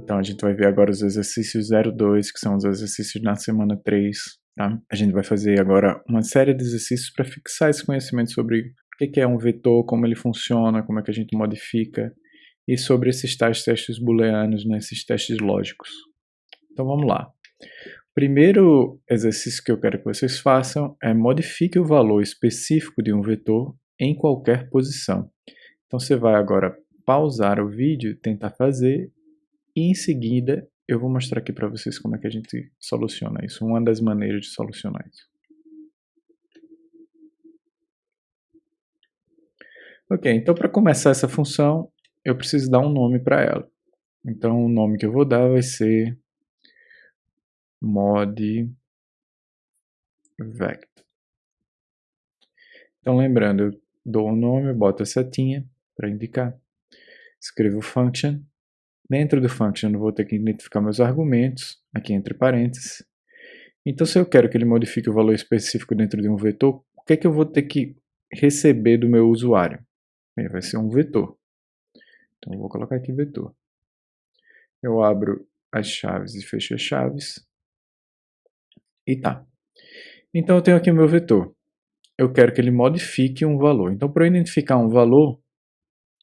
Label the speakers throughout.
Speaker 1: Então a gente vai ver agora os exercícios 02, que são os exercícios na semana 3, tá? A gente vai fazer agora uma série de exercícios para fixar esse conhecimento sobre o que é um vetor, como ele funciona, como é que a gente modifica, e sobre esses tais testes booleanos, né, esses testes lógicos. Então vamos lá. O primeiro exercício que eu quero que vocês façam é modifique o valor específico de um vetor em qualquer posição. Então você vai agora pausar o vídeo, tentar fazer, e em seguida eu vou mostrar aqui para vocês como é que a gente soluciona isso, uma das maneiras de solucionar isso. Ok, então para começar essa função, eu preciso dar um nome para ela. Então o nome que eu vou dar vai ser modVect. Então lembrando, eu dou um nome, eu boto a setinha para indicar, escrevo function. Dentro do function eu vou ter que identificar meus argumentos, aqui entre parênteses. Então se eu quero que ele modifique o valor específico dentro de um vetor, o que é que eu vou ter que receber do meu usuário? Bem, vai ser um vetor. Então eu vou colocar aqui vetor. Eu abro as chaves e fecho as chaves. E tá. Então eu tenho aqui o meu vetor. Eu quero que ele modifique um valor. Então para eu identificar um valor,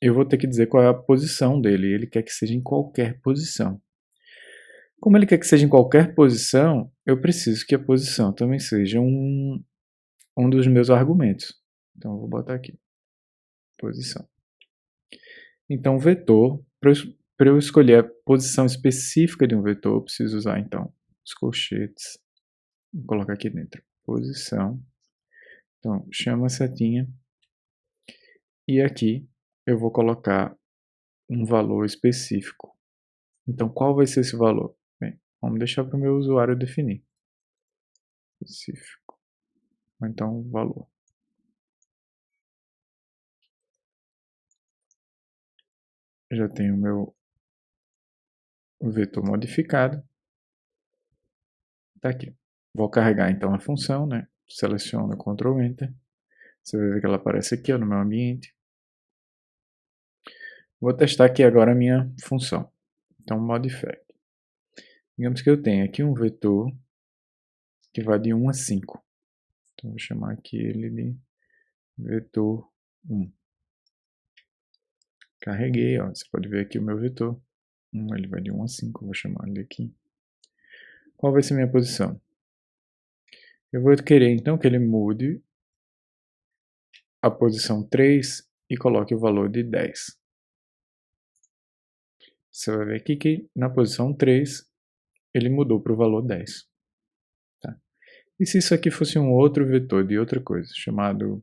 Speaker 1: eu vou ter que dizer qual é a posição dele. Ele quer que seja em qualquer posição. Como ele quer que seja em qualquer posição, eu preciso que a posição também seja um dos meus argumentos. Então eu vou botar aqui, posição. Então vetor, para eu escolher a posição específica de um vetor, eu preciso usar então os colchetes. Vou colocar aqui dentro, posição. Então chama a setinha. E aqui eu vou colocar um valor específico. Então qual vai ser esse valor? Bem, vamos deixar para o meu usuário definir. Específico. Ou então valor. Já tenho o meu vetor modificado. Está aqui. Vou carregar então a função, né? Seleciono Ctrl Enter. Você vai ver que ela aparece aqui ó, no meu ambiente. Vou testar aqui agora a minha função. Então, modify. Digamos que eu tenho aqui um vetor que vai de 1 a 5. Então, vou chamar aqui ele de vetor 1. Carreguei, ó. Você pode ver aqui o meu vetor. Ele vai de 1 a 5, vou chamar ele aqui. Qual vai ser a minha posição? Eu vou querer então que ele mude a posição 3 e coloque o valor de 10. Você vai ver aqui que na posição 3 ele mudou para o valor 10. Tá? E se isso aqui fosse um outro vetor de outra coisa, chamado,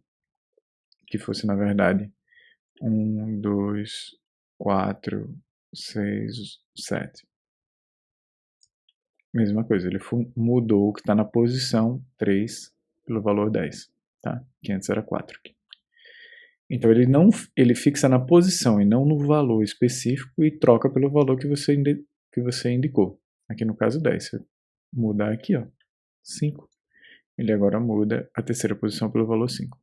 Speaker 1: que fosse na verdade 1, 2, 4, 6, 7. Mesma coisa, ele mudou o que está na posição 3 pelo valor 10. Tá? Que antes era 4 aqui. Então ele fixa na posição e não no valor específico e troca pelo valor que você indicou. Aqui no caso 10. Se eu mudar aqui, ó, 5, ele agora muda a terceira posição pelo valor 5.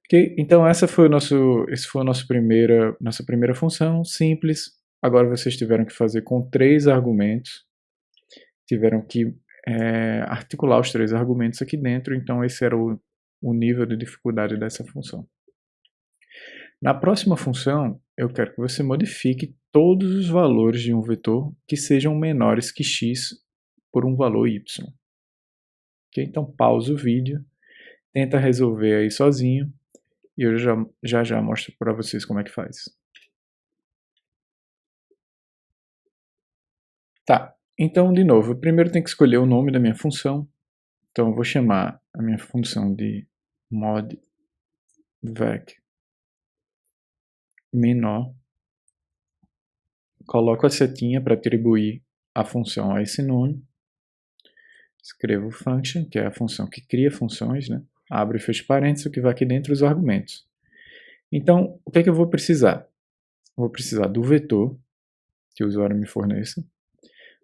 Speaker 1: Ok? Então essa foi a nossa primeira função, simples. Agora vocês tiveram que fazer com 3 argumentos. Tiveram que articular os 3 argumentos aqui dentro, então esse era o nível de dificuldade dessa função. Na próxima função, eu quero que você modifique todos os valores de um vetor que sejam menores que x por um valor y. Okay? Então pausa o vídeo, tenta resolver aí sozinho e eu já mostro para vocês como é que faz. Tá, então de novo, eu primeiro tenho que escolher o nome da minha função. Então eu vou chamar a minha função de modVec menor. Coloco a setinha para atribuir a função a esse nome. Escrevo function, que é a função que cria funções, né? Abro e fecho parênteses, o que vai aqui dentro dos argumentos. Então, o que é que eu vou precisar? Vou precisar do vetor que o usuário me forneça.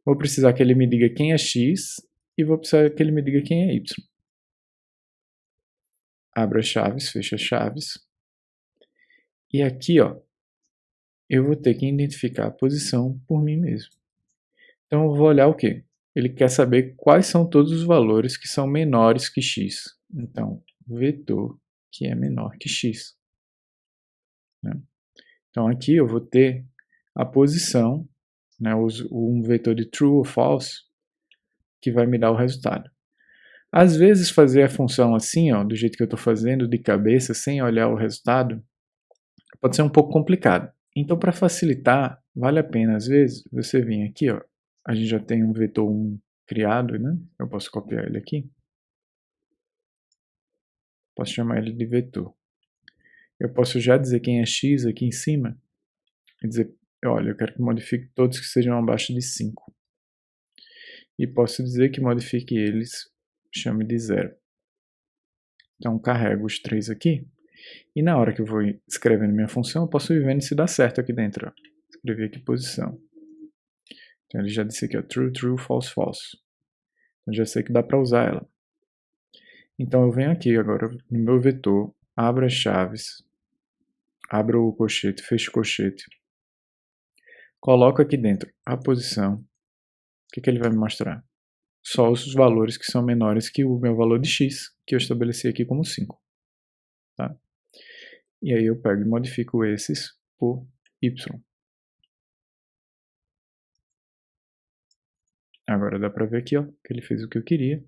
Speaker 1: Vou precisar que ele me diga quem é x e vou precisar que ele me diga quem é y. Abro as chaves, fecho as chaves. E aqui, ó, eu vou ter que identificar a posição por mim mesmo. Então eu vou olhar o quê? Ele quer saber quais são todos os valores que são menores que x. Então, vetor que é menor que x. Né? Então aqui eu vou ter a posição, né, um vetor de true ou false, que vai me dar o resultado. Às vezes fazer a função assim, ó, do jeito que eu estou fazendo, de cabeça, sem olhar o resultado, pode ser um pouco complicado. Então, para facilitar, vale a pena, às vezes, você vir aqui, ó, a gente já tem um vetor 1 criado, né? Eu posso copiar ele aqui. Posso chamar ele de vetor. Eu posso já dizer quem é x aqui em cima e dizer, olha, eu quero que modifique todos que sejam abaixo de 5. E posso dizer que modifique eles, chame de 0. Então, carrego os 3 aqui. E na hora que eu vou escrevendo minha função, eu posso ir vendo se dá certo aqui dentro. Ó. Escrevi aqui posição. Então ele já disse aqui, ó, true, true, false, false. Então já sei que dá para usar ela. Então eu venho aqui agora no meu vetor, abro as chaves, abro o colchete, fecho o colchete, coloco aqui dentro a posição. O que ele vai me mostrar? Só os valores que são menores que o meu valor de x, que eu estabeleci aqui como 5. Tá? E aí eu pego e modifico esses por y. Agora dá para ver aqui, ó, que ele fez o que eu queria.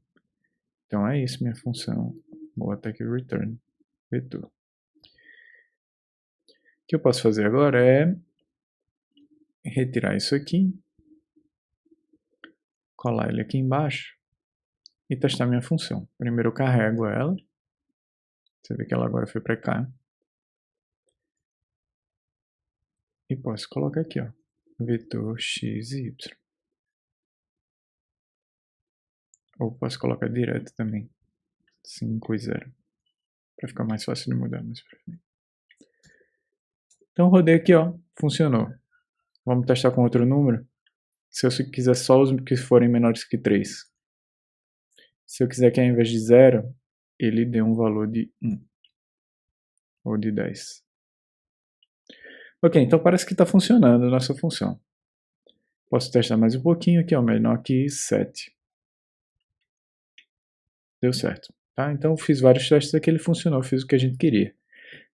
Speaker 1: Então é isso, minha função. Vou até aqui return vetor. O que eu posso fazer agora é retirar isso aqui, colar ele aqui embaixo e testar minha função. Primeiro eu carrego ela. Você vê que ela agora foi para cá. E posso colocar aqui, ó, vetor x e y. Ou posso colocar direto também, 5 e 0. Para ficar mais fácil de mudar mais pra frente. Então rodei aqui, ó, funcionou. Vamos testar com outro número. Se eu quiser só os que forem menores que 3. Se eu quiser que ao invés de 0, ele dê um valor de 1. Ou de 10. Ok, então parece que está funcionando a nossa função. Posso testar mais um pouquinho aqui, ó, menor que 7. Deu certo. Tá? Então fiz vários testes aqui, ele funcionou, fiz o que a gente queria.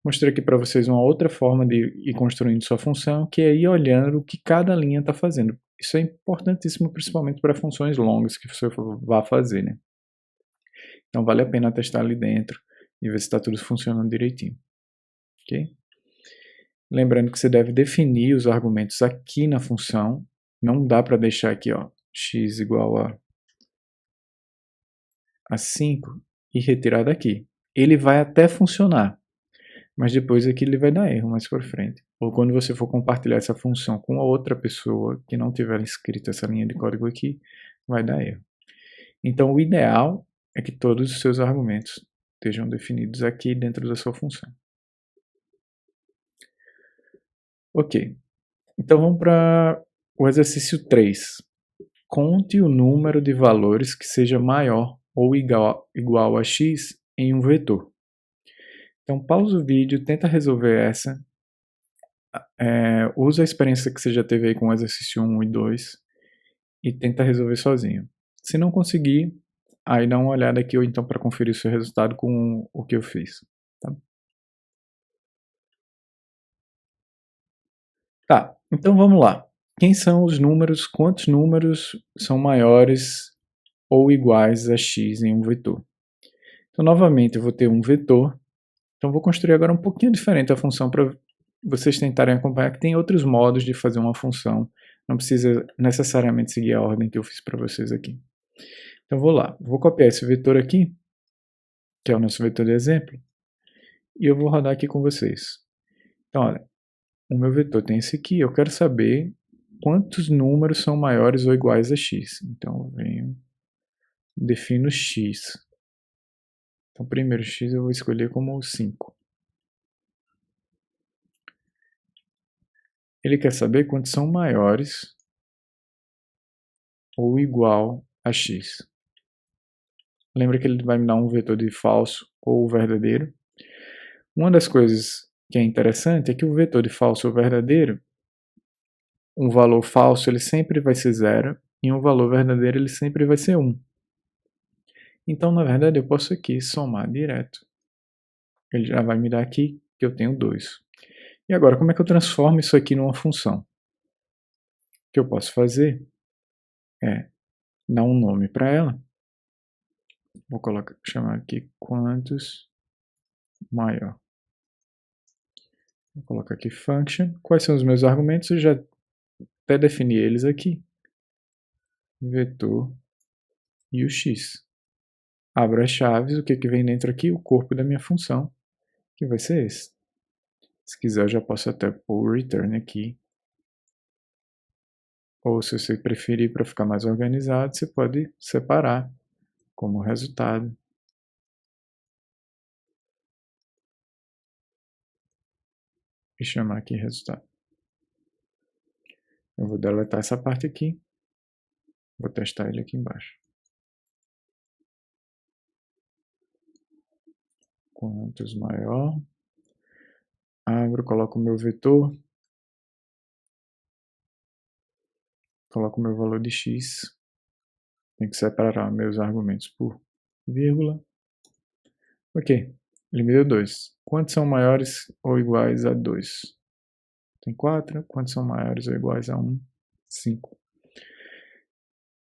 Speaker 1: Mostrei aqui para vocês uma outra forma de ir construindo sua função, que é ir olhando o que cada linha está fazendo. Isso é importantíssimo, principalmente para funções longas que você vá fazer, né? Então vale a pena testar ali dentro e ver se está tudo funcionando direitinho. Ok? Lembrando que você deve definir os argumentos aqui na função. Não dá para deixar aqui, ó, x igual a 5 e retirar daqui. Ele vai até funcionar, mas depois aqui ele vai dar erro mais por frente. Ou quando você for compartilhar essa função com outra pessoa que não tiver escrito essa linha de código aqui, vai dar erro. Então o ideal é que todos os seus argumentos estejam definidos aqui dentro da sua função. Ok, então vamos para o exercício 3. Conte o número de valores que seja maior ou igual a x em um vetor. Então pausa o vídeo, tenta resolver essa. Usa a experiência que você já teve aí com o exercício 1 e 2 e tenta resolver sozinho. Se não conseguir, aí dá uma olhada aqui ou então para conferir o seu resultado com o que eu fiz. Tá, então vamos lá. Quem são os números, quantos números são maiores ou iguais a x em um vetor? Então novamente eu vou ter um vetor. Então vou construir agora um pouquinho diferente a função para vocês tentarem acompanhar que tem outros modos de fazer uma função. Não precisa necessariamente seguir a ordem que eu fiz para vocês aqui. Então vou lá, vou copiar esse vetor aqui, que é o nosso vetor de exemplo, e eu vou rodar aqui com vocês. Então olha, o meu vetor tem esse aqui, eu quero saber quantos números são maiores ou iguais a x. Então eu venho, defino x. Então primeiro x eu vou escolher como 5. Ele quer saber quantos são maiores ou igual a x. Lembra que ele vai me dar um vetor de falso ou verdadeiro. Uma das coisas que é interessante é que o vetor de falso ou verdadeiro, um valor falso ele sempre vai ser 0 e um valor verdadeiro ele sempre vai ser 1. Então, na verdade, eu posso aqui somar direto. Ele já vai me dar aqui que eu tenho 2. E agora, como é que eu transformo isso aqui numa função? O que eu posso fazer é dar um nome para ela. Vou chamar aqui quantos maior. Vou colocar aqui function. Quais são os meus argumentos? Eu já até defini eles aqui. Vetor e o x. Abro as chaves, o que vem dentro aqui? O corpo da minha função, que vai ser esse. Se quiser, eu já posso até pôr o return aqui. Ou se você preferir para ficar mais organizado, você pode separar como resultado. E chamar aqui resultado. Eu vou deletar essa parte aqui. Vou testar ele aqui embaixo. Quantos maior. Abro, coloco o meu vetor. Coloco o meu valor de x. Tem que separar meus argumentos por vírgula. Ok, ele me deu 2. Quantos são maiores ou iguais a 2? Tem 4. Quantos são maiores ou iguais a 1? 5.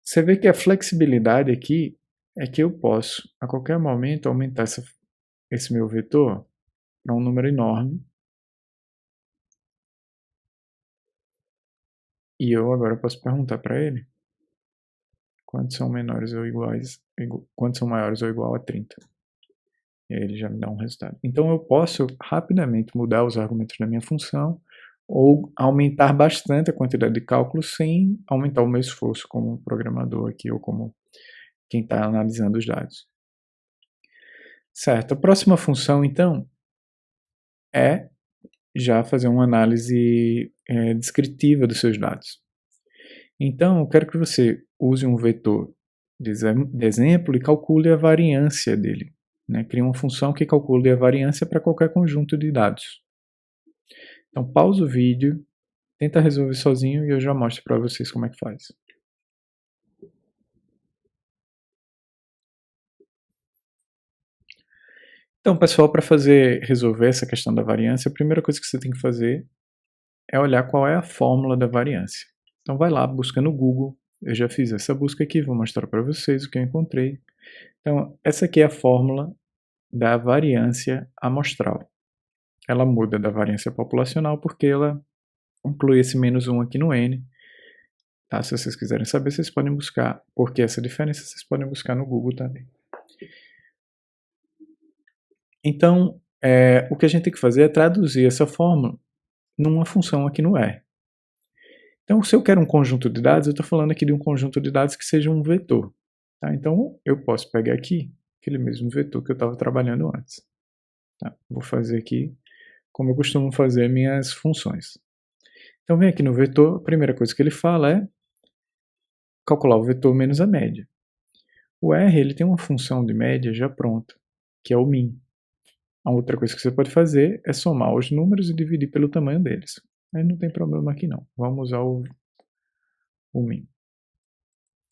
Speaker 1: Você vê que a flexibilidade aqui é que eu posso, a qualquer momento, aumentar esse meu vetor para um número enorme. E eu agora posso perguntar para ele quantos são menores ou iguais, quantos são maiores ou igual a 30. E aí ele já me dá um resultado. Então eu posso rapidamente mudar os argumentos da minha função ou aumentar bastante a quantidade de cálculos sem aumentar o meu esforço como programador aqui ou como quem está analisando os dados. Certo, a próxima função então é já fazer uma análise descritiva dos seus dados. Então eu quero que você use um vetor de exemplo e calcule a variância dele. Crie uma função que calcule a variância para qualquer conjunto de dados. Então pausa o vídeo, tenta resolver sozinho e eu já mostro para vocês como é que faz. Então pessoal, para resolver essa questão da variância, a primeira coisa que você tem que fazer é olhar qual é a fórmula da variância. Então vai lá, busca no Google, eu já fiz essa busca aqui, vou mostrar para vocês o que eu encontrei. Então essa aqui é a fórmula da variância amostral. Ela muda da variância populacional porque ela inclui esse -1 aqui no N. Tá? Se vocês quiserem saber, vocês podem buscar. Por que essa diferença, vocês podem buscar no Google também. Então, o que a gente tem que fazer é traduzir essa fórmula numa função aqui no R. Então, se eu quero um conjunto de dados, eu estou falando aqui de um conjunto de dados que seja um vetor. Tá? Então, eu posso pegar aqui aquele mesmo vetor que eu estava trabalhando antes. Tá? Vou fazer aqui como eu costumo fazer minhas funções. Então, vem aqui no vetor, a primeira coisa que ele fala é calcular o vetor menos a média. O R ele tem uma função de média já pronta, que é o min. A outra coisa que você pode fazer é somar os números e dividir pelo tamanho deles. Aí não tem problema aqui não. Vamos usar o min.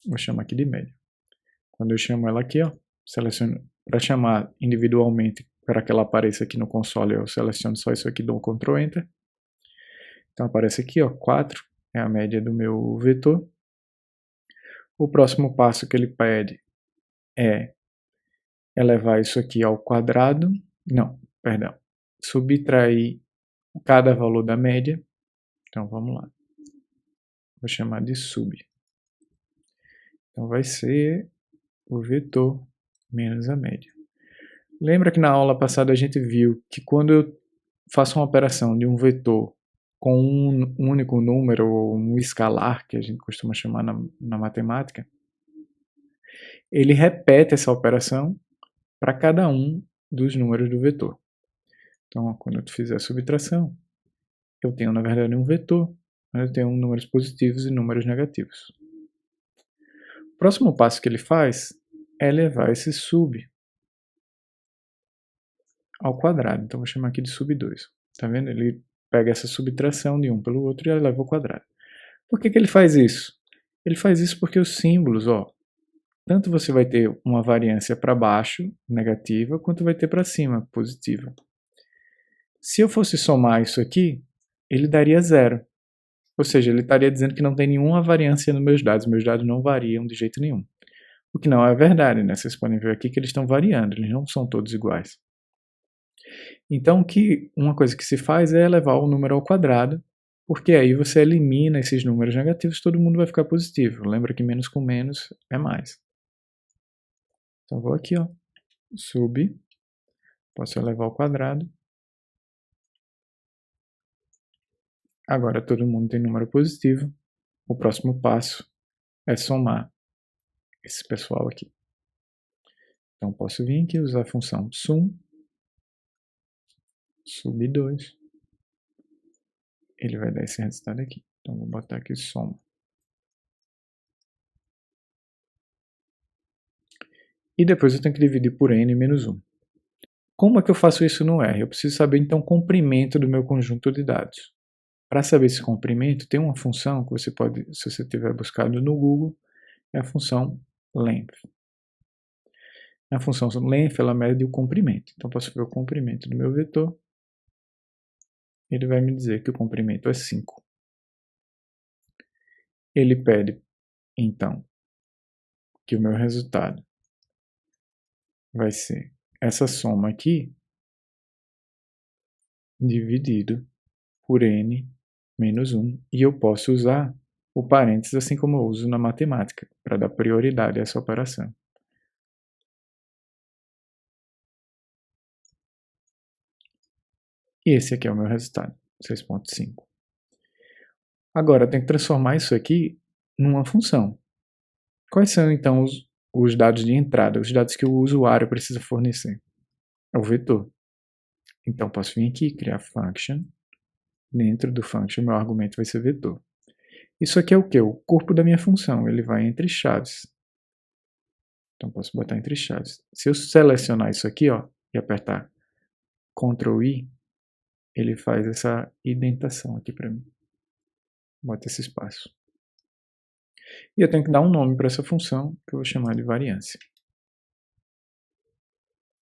Speaker 1: Vou chamar aqui de média. Quando eu chamo ela aqui, ó, seleciono para chamar individualmente para que ela apareça aqui no console, eu seleciono só isso aqui, dou um Ctrl Enter. Então aparece aqui, ó, 4 é a média do meu vetor. O próximo passo que ele pede é elevar isso aqui ao quadrado. Não, perdão. Subtrair cada valor da média. Então vamos lá. Vou chamar de sub. Então vai ser o vetor menos a média. Lembra que na aula passada a gente viu que quando eu faço uma operação de um vetor com um único número, ou um escalar, que a gente costuma chamar na matemática, ele repete essa operação para cada um dos números do vetor. Então, quando eu fizer a subtração, eu tenho, na verdade, um vetor, mas eu tenho números positivos e números negativos. O próximo passo que ele faz é levar esse sub ao quadrado. Então, vou chamar aqui de sub 2. Tá vendo? Ele pega essa subtração de um pelo outro e eleva ao quadrado. Por que ele faz isso? Ele faz isso porque os símbolos, ó, tanto você vai ter uma variância para baixo, negativa, quanto vai ter para cima, positiva. Se eu fosse somar isso aqui, ele daria 0. Ou seja, ele estaria dizendo que não tem nenhuma variância nos meus dados não variam de jeito nenhum. O que não é verdade, né? Vocês podem ver aqui que eles estão variando, eles não são todos iguais. Então, uma coisa que se faz é elevar o número ao quadrado, porque aí você elimina esses números negativos, todo mundo vai ficar positivo. Lembra que menos com menos é mais. Então, vou aqui, ó, sub, posso elevar ao quadrado. Agora todo mundo tem número positivo. O próximo passo é somar esse pessoal aqui. Então, posso vir aqui e usar a função sum, sub2. Ele vai dar esse resultado aqui. Então, vou botar aqui soma. E depois eu tenho que dividir por n menos 1. Como é que eu faço isso no R? Eu preciso saber, então, o comprimento do meu conjunto de dados. Para saber esse comprimento, tem uma função que você pode, se você tiver buscado no Google, é a função length. A função length, ela mede o comprimento. Então, eu posso ver o comprimento do meu vetor. Ele vai me dizer que o comprimento é 5. Ele pede, então, que o meu resultado vai ser essa soma aqui, dividido por n menos 1. E eu posso usar o parênteses assim como eu uso na matemática, para dar prioridade a essa operação. E esse aqui é o meu resultado, 6,5. Agora, eu tenho que transformar isso aqui numa função. Quais são, então, os dados de entrada, os dados que o usuário precisa fornecer? É o vetor. Então, posso vir aqui e criar function. Dentro do function, meu argumento vai ser vetor. Isso aqui é o quê? O corpo da minha função. Ele vai entre chaves. Então, posso botar entre chaves. Se eu selecionar isso aqui, ó, e apertar Ctrl I, ele faz essa indentação aqui para mim. Bota esse espaço. E eu tenho que dar um nome para essa função, que eu vou chamar de variância.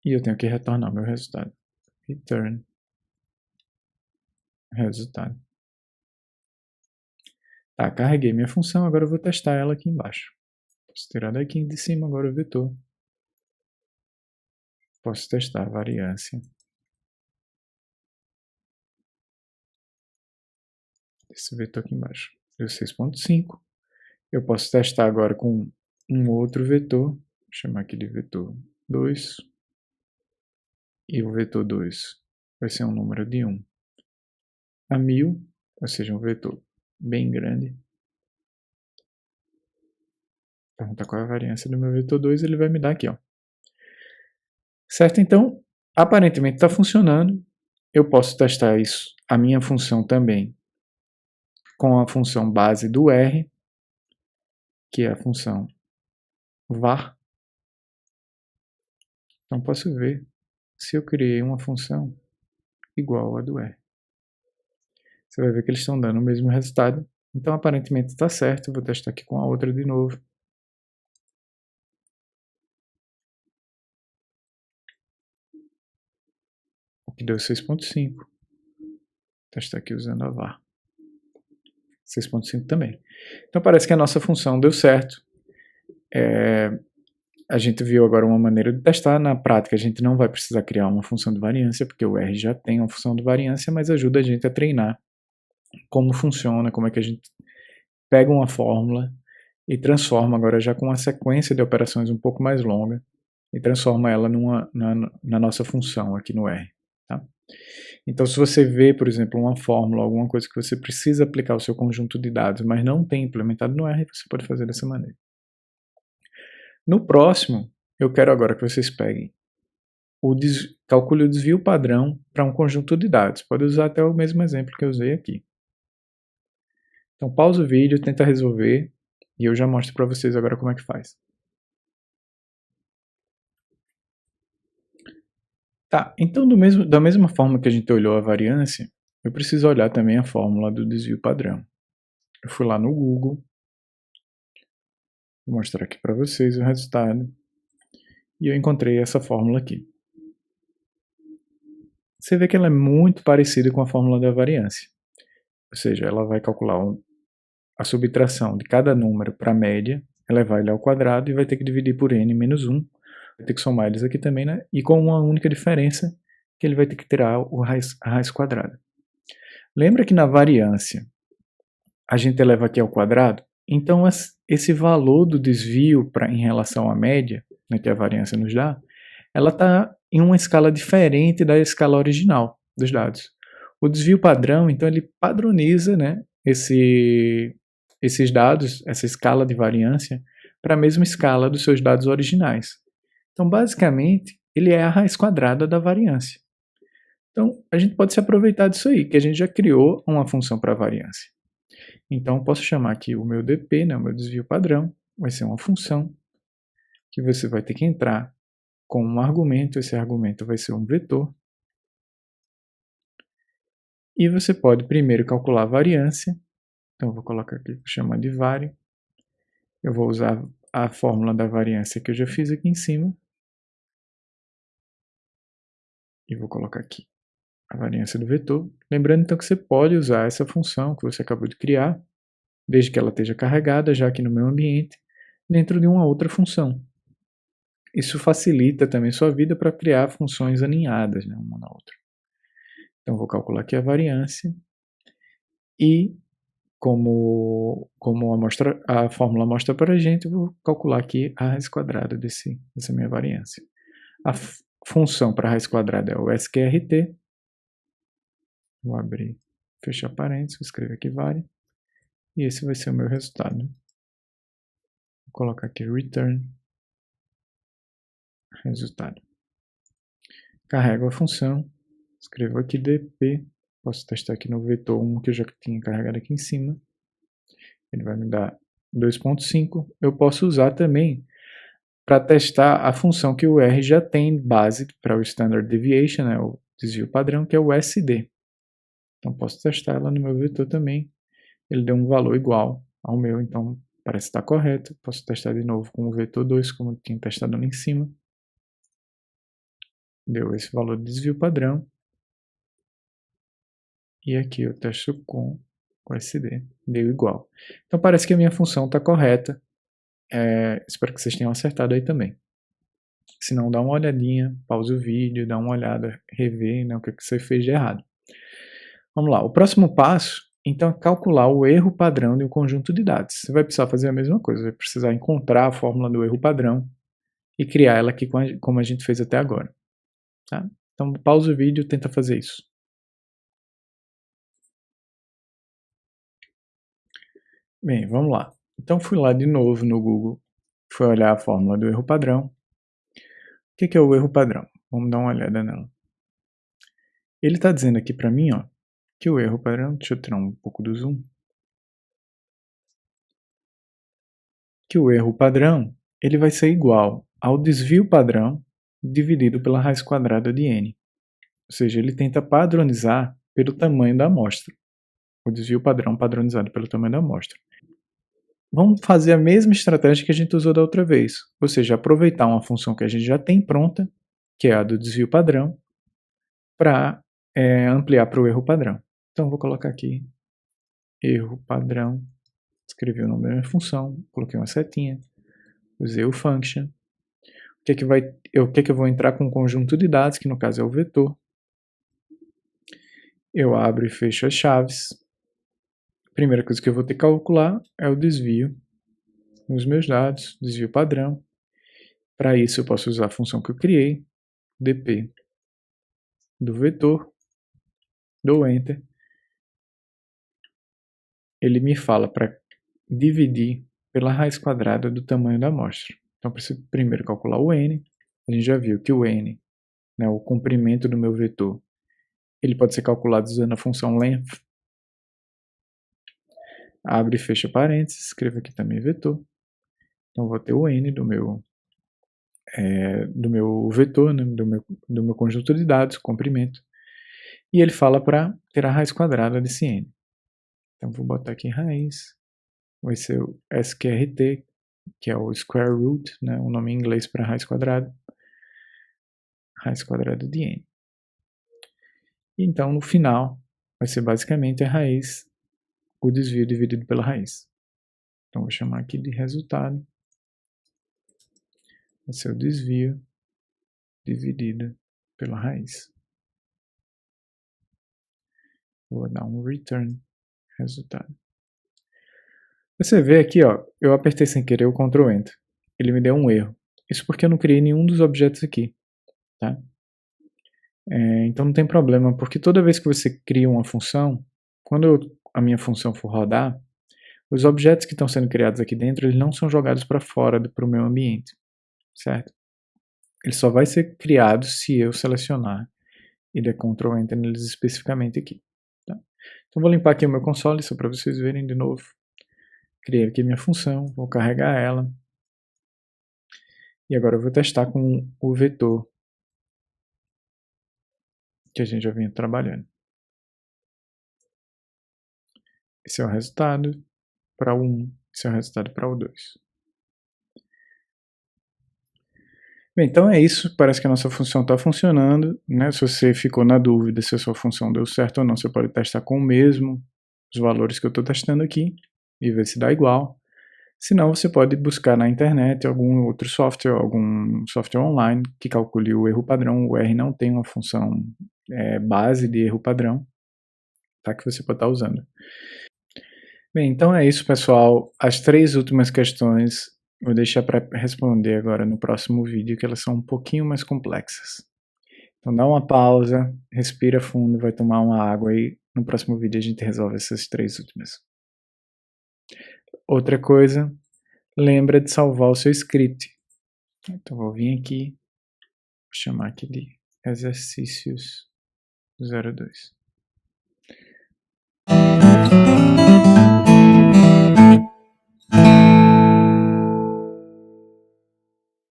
Speaker 1: E eu tenho que retornar meu resultado. Return resultado. Tá, carreguei minha função, agora eu vou testar ela aqui embaixo. Posso tirar daqui de cima agora o vetor. Posso testar a variância. Esse vetor aqui embaixo. Deu 6,5. Eu posso testar agora com um outro vetor. Vou chamar aqui de vetor 2. E o vetor 2 vai ser um número de 1 a 1000, ou seja, um vetor bem grande. Pergunta qual é a variância do meu vetor 2, ele vai me dar aqui, ó. Certo? Então, aparentemente está funcionando. Eu posso testar isso, a minha função também, com a função base do R, que é a função var. Então, posso ver se eu criei uma função igual a do R. Você vai ver que eles estão dando o mesmo resultado. Então, aparentemente está certo. Eu vou testar aqui com a outra de novo. O que deu 6,5. Testar aqui usando a var. 6,5 também. Então, parece que a nossa função deu certo. A gente viu agora uma maneira de testar. Na prática, a gente não vai precisar criar uma função de variância, porque o R já tem uma função de variância, mas ajuda a gente a treinar como funciona, como é que a gente pega uma fórmula e transforma agora já com uma sequência de operações um pouco mais longa e transforma ela na nossa função aqui no R. Tá? Então, se você vê, por exemplo, uma fórmula, alguma coisa que você precisa aplicar o seu conjunto de dados, mas não tem implementado no R, você pode fazer dessa maneira. No próximo, eu quero agora que vocês peguem calcule o desvio padrão para um conjunto de dados. Pode usar até o mesmo exemplo que eu usei aqui. Então, pausa o vídeo, tenta resolver e eu já mostro para vocês agora como é que faz. Tá, então da mesma forma que a gente olhou a variância, eu preciso olhar também a fórmula do desvio padrão. Eu fui lá no Google, Vou mostrar aqui para vocês o resultado. E eu encontrei essa fórmula aqui. Você vê que ela é muito parecida com a fórmula da variância. Ou seja, ela vai calcular a subtração de cada número para a média, elevar ele ao quadrado e vai ter que dividir por n menos 1. Vai ter que somar eles aqui também, né? E com uma única diferença, que ele vai ter que tirar a raiz quadrada. Lembra que na variância a gente eleva aqui ao quadrado? Então esse valor do desvio em relação à média, né, que a variância nos dá, ela está em uma escala diferente da escala original dos dados. O desvio padrão, então, ele padroniza, né, esses dados, essa escala de variância, para a mesma escala dos seus dados originais. Então, basicamente, ele é a raiz quadrada da variância. Então, a gente pode se aproveitar disso aí, que a gente já criou uma função para variância. Então, eu posso chamar aqui o meu dp, né, o meu desvio padrão, vai ser uma função que você vai ter que entrar com um argumento, esse argumento vai ser um vetor. E você pode primeiro calcular a variância. Então, eu vou colocar aqui, vou chamar de vari. Eu vou usar a fórmula da variância que eu já fiz aqui em cima. E vou colocar aqui a variância do vetor. Lembrando então que você pode usar essa função que você acabou de criar, desde que ela esteja carregada já aqui no meu ambiente, dentro de uma outra função. Isso facilita também sua vida para criar funções aninhadas, né, uma na outra. Então, vou calcular aqui a variância e, como a fórmula mostra para a gente, eu vou calcular aqui a raiz quadrada dessa minha variância. A função para a raiz quadrada é o sqrt. Vou abrir, fechar parênteses, vou escrever aqui vari. E esse vai ser o meu resultado. Vou colocar aqui return resultado. Carrego a função, escrevo aqui dp, posso testar aqui no vetor 1 que eu já tinha carregado aqui em cima. Ele vai me dar 2.5. Eu posso usar também para testar a função que o R já tem base para o Standard Deviation, né, o desvio padrão, que é o SD. Então posso testar ela no meu vetor também. Ele deu um valor igual ao meu, então parece estar correto. Posso testar de novo com o vetor 2, como eu tinha testado ali em cima. Deu esse valor de desvio padrão. E aqui eu testo com o SD. Deu igual. Então parece que a minha função está correta. Espero que vocês tenham acertado aí também. Se não, dá uma olhadinha, pausa o vídeo, dá uma olhada, rever, né, o que você fez de errado. Vamos lá, o próximo passo, então, é calcular o erro padrão de um conjunto de dados. Você vai precisar fazer a mesma coisa, vai precisar encontrar a fórmula do erro padrão e criar ela aqui como a gente fez até agora. Tá? Então, pausa o vídeo e tenta fazer isso. Bem, vamos lá. Então, fui lá de novo no Google, fui olhar a fórmula do erro padrão. O que é o erro padrão? Vamos dar uma olhada nela. Ele está dizendo aqui para mim, ó, que o erro padrão, deixa eu tirar um pouco do zoom, que o erro padrão ele vai ser igual ao desvio padrão dividido pela raiz quadrada de n. Ou seja, ele tenta padronizar pelo tamanho da amostra. O desvio padrão padronizado pelo tamanho da amostra. Vamos fazer a mesma estratégia que a gente usou da outra vez. Ou seja, aproveitar uma função que a gente já tem pronta, que é a do desvio padrão, para ampliar para o erro padrão. Então, vou colocar aqui erro padrão, escrevi o nome da minha função, coloquei uma setinha, usei o function. O que é que eu vou entrar com um conjunto de dados, que no caso é o vetor. Eu abro e fecho as chaves. A primeira coisa que eu vou ter que calcular é o desvio nos meus dados, desvio padrão. Para isso eu posso usar a função que eu criei, dp do vetor, dou enter. Ele me fala para dividir pela raiz quadrada do tamanho da amostra. Então, eu preciso primeiro calcular o n. A gente já viu que o n, né, o comprimento do meu vetor, ele pode ser calculado usando a função length. Abre e fecha parênteses, escrevo aqui também vetor. Então, vou ter o n do meu vetor, né, do meu conjunto de dados, comprimento. E ele fala para ter a raiz quadrada desse n. Então, vou botar aqui raiz. Vai ser o sqrt, que é o square root, né, o nome em inglês para raiz quadrada de n. Então, no final, vai ser basicamente a raiz, o desvio dividido pela raiz. Então, vou chamar aqui de resultado. Vai ser o desvio dividido pela raiz. Vou dar um return resultado. Você vê aqui, ó, eu apertei sem querer o Ctrl Enter. Ele me deu um erro. Isso porque eu não criei nenhum dos objetos aqui, tá? Então não tem problema, porque toda vez que você cria uma função, quando a minha função for rodar, os objetos que estão sendo criados aqui dentro, eles não são jogados para fora para o meu ambiente, certo? Ele só vai ser criado se eu selecionar e der Ctrl Enter neles especificamente aqui. Tá? Então vou limpar aqui o meu console, só para vocês verem de novo. Criei aqui minha função, vou carregar ela. E agora eu vou testar com o vetor que a gente já vinha trabalhando. Esse é o resultado para o 1, esse é o resultado para o 2. Bem, então é isso, parece que a nossa função está funcionando, né? Se você ficou na dúvida se a sua função deu certo ou não, você pode testar com o mesmo, os valores que eu estou testando aqui, e ver se dá igual. Se não, você pode buscar na internet algum outro software, algum software online que calcule o erro padrão. O R não tem uma função base de erro padrão, tá? Que você pode estar usando. Bem, então é isso, pessoal. As 3 últimas questões vou deixar para responder agora no próximo vídeo, que elas são um pouquinho mais complexas. Então dá uma pausa, respira fundo, vai tomar uma água e no próximo vídeo a gente resolve essas 3 últimas. Outra coisa, lembra de salvar o seu script. Então vou vir aqui, vou chamar aqui de exercícios 02.